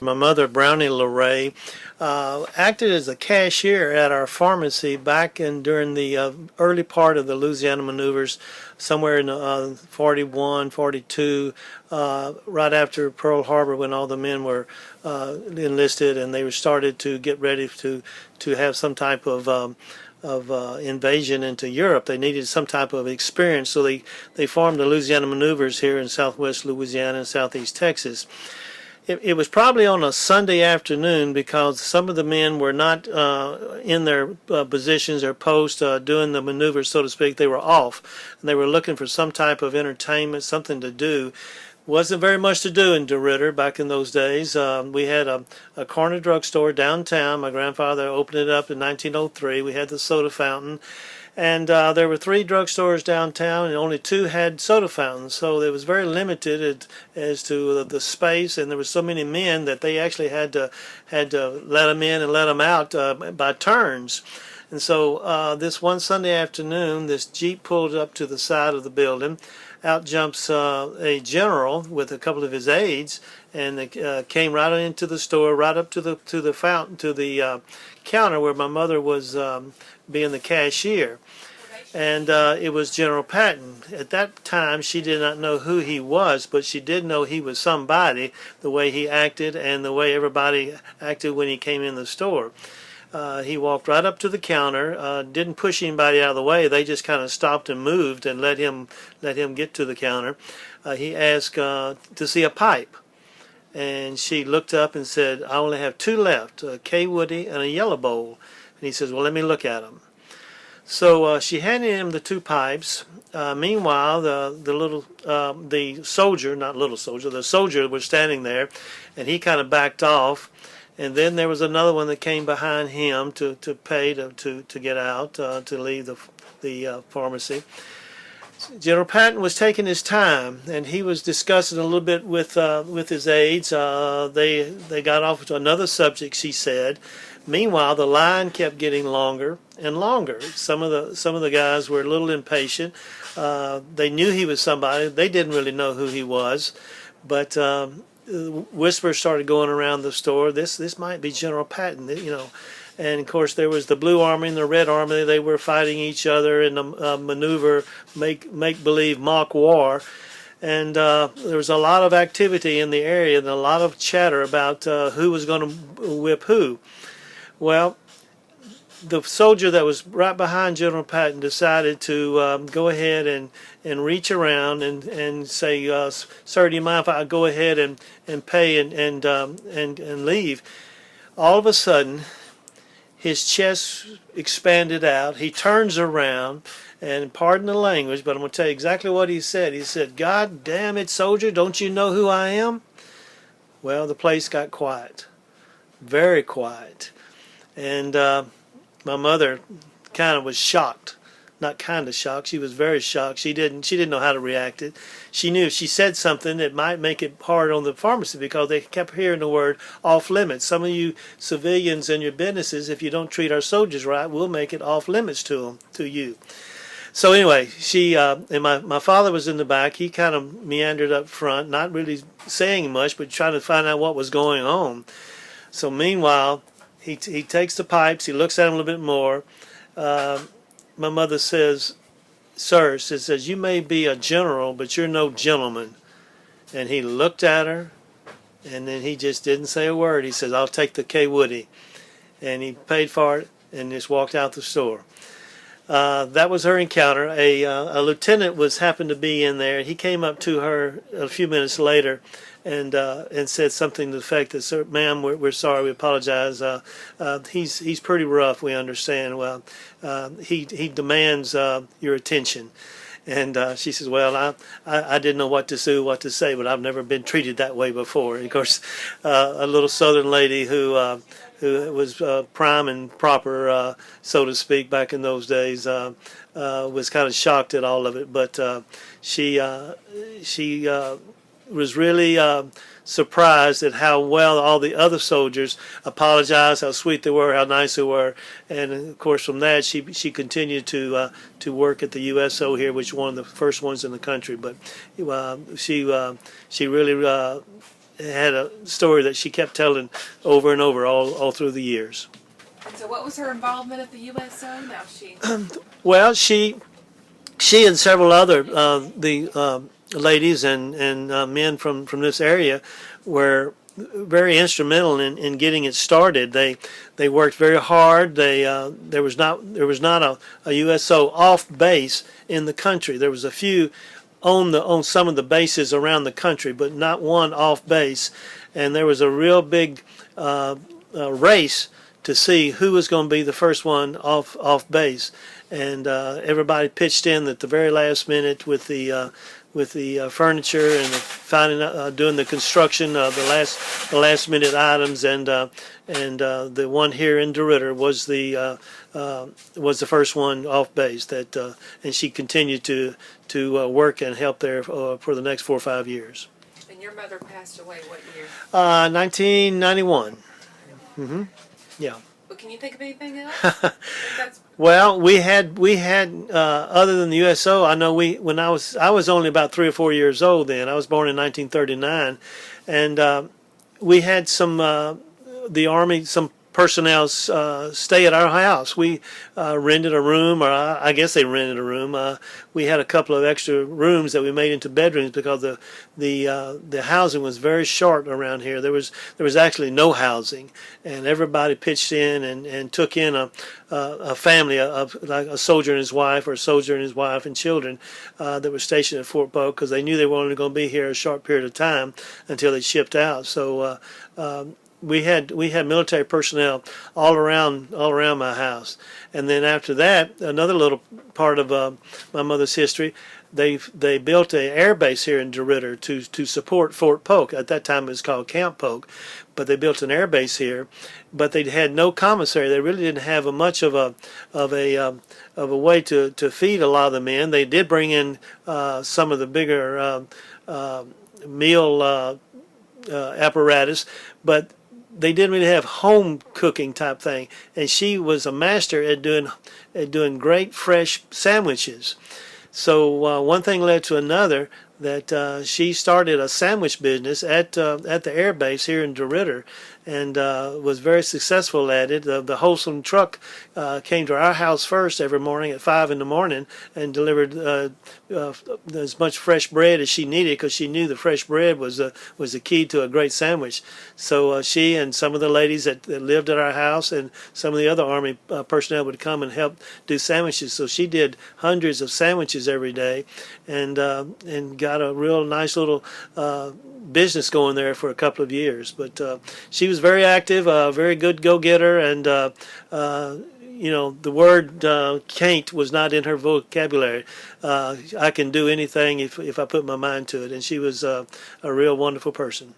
My mother, Brownie LeRay, acted as a cashier at our pharmacy back during the early part of the Louisiana maneuvers, somewhere in 41, 42, right after Pearl Harbor, when all the men were enlisted and they were started to get ready to have some type of invasion into Europe. They needed some type of experience, so they formed the Louisiana maneuvers here in southwest Louisiana and southeast Texas. It was probably on a Sunday afternoon because some of the men were not in their positions or posts doing the maneuvers, so to speak. They were off, and they were looking for some type of entertainment, something to do. Wasn't very much to do in DeRitter back in those days. We had a corner drugstore downtown. My grandfather opened it up in 1903. We had the soda fountain. And there were 3 drugstores downtown, and only 2 had soda fountains. So it was very limited as to the space, and there were so many men that they actually had to let them in and let them out by turns. And so this one Sunday afternoon, this Jeep pulled up to the side of the building. Out jumps a general with a couple of his aides, and they came right into the store, right up to the fountain, to the counter where my mother was being the cashier. And it was General Patton. At that time, she did not know who he was, but she did know he was somebody, the way he acted and the way everybody acted when he came in the store. He walked right up to the counter, didn't push anybody out of the way. They just kind of stopped and moved and let him get to the counter. He asked to see a pipe, and she looked up and said, "I only have 2 left, a K Woody and a yellow bowl." And he says, "Well, let me look at them." So she handed him the 2 pipes. Meanwhile, the soldier, not little soldier, the soldier was standing there, and he kind of backed off. And then there was another one that came behind him to pay to get out, to leave the pharmacy. General Patton was taking his time, and he was discussing a little bit with his aides. They got off to another subject, she said. Meanwhile, the line kept getting longer and longer. Some of the guys were a little impatient. They knew he was somebody. They didn't really know who he was, but whispers started going around the store. This might be General Patton, you know. And of course, there was the Blue Army and the Red Army. They were fighting each other in a maneuver, make believe mock war. And there was a lot of activity in the area and a lot of chatter about who was going to whip who. Well, the soldier that was right behind General Patton decided to go ahead and reach around and say, "Sir, do you mind if I go ahead and pay and leave?" All of a sudden, his chest expanded out. He turns around, and pardon the language, but I'm going to tell you exactly what he said. He said, "God damn it, soldier, don't you know who I am?" Well, the place got quiet, very quiet. And my mother kind of was shocked. Not kind of shocked. She was very shocked. She didn't know how to react it. She knew if she said something, it might make it hard on the pharmacy because they kept hearing the word off limits. Some of you civilians in your businesses, if you don't treat our soldiers right, we'll make it off limits to you. So anyway, she and my father was in the back. He kind of meandered up front, not really saying much, but trying to find out what was going on. So meanwhile, he takes the pipes. He looks at them a little bit more. My mother says, "Sir," she says, "you may be a general, but you're no gentleman." And he looked at her, and then he just didn't say a word. He says, "I'll take the K Woody." And he paid for it and just walked out the store. That was her encounter. A lieutenant happened to be in there. He came up to her a few minutes later and said something to the effect that, "Sir, ma'am, we're sorry, we apologize. He's pretty rough, we understand. Well, he demands your attention." And she says, "Well, I didn't know what to say, but I've never been treated that way before." And of course, a little Southern lady who was prime and proper, so to speak, back in those days, was kind of shocked at all of it. But she was really surprised at how well all the other soldiers apologized, how sweet they were, how nice they were, and of course from that she continued to work at the USO here, which was one of the first ones in the country. But she really had a story that she kept telling over and over all through the years. And so what was her involvement at the USO? Now she... Well, she and several other ladies and men from this area were very instrumental in getting it started. They worked very hard. There was not a USO off base in the country. There was a few on some of the bases around the country, but not one off base. And there was a real big race to see who was going to be the first one off base. And everybody pitched in at the very last minute with the furniture and doing the construction of the last minute items, and the one here in DeRidder was the first one off base, and she continued to work and help there for the next 4 or 5 years. And your mother passed away what year? 1991. Mm-hmm. Yeah. But can you think of anything else? Well, we had other than the USO, I know when I was only about 3 or 4 years old then. I was born in 1939, and we had the Army, some personnel stay at our house. We rented a room, or I guess they rented a room. We had a couple of extra rooms that we made into bedrooms because the housing was very short around here. There was actually no housing, and everybody pitched in and took in a family of like a soldier and his wife, or a soldier and his wife and children that were stationed at Fort Polk, because they knew they were only going to be here a short period of time until they shipped out. So we had military personnel all around my house. And then after that, another little part of my mother's history, they built an air base here in DeRidder to support Fort Polk. At that time it was called Camp Polk, but they built an air base here. But they had no commissary. They really didn't have much of a way to feed a lot of the men. They did bring in some of the bigger meal apparatus, but they didn't really have home cooking type thing. And she was a master at doing great fresh sandwiches. So one thing led to another, that she started a sandwich business at the air base here in DeRidder, and was very successful at it. The Wholesome truck came to our house first every morning at 5 in the morning and delivered as much fresh bread as she needed, because she knew the fresh bread was the key to a great sandwich. So she and some of the ladies that lived at our house and some of the other Army personnel would come and help do sandwiches. So she did hundreds of sandwiches every day, and got a real nice little business going there for a couple of years. But she was very active, very good go-getter, and the word can't was not in her vocabulary. I can do anything if I put my mind to it, and she was a real wonderful person.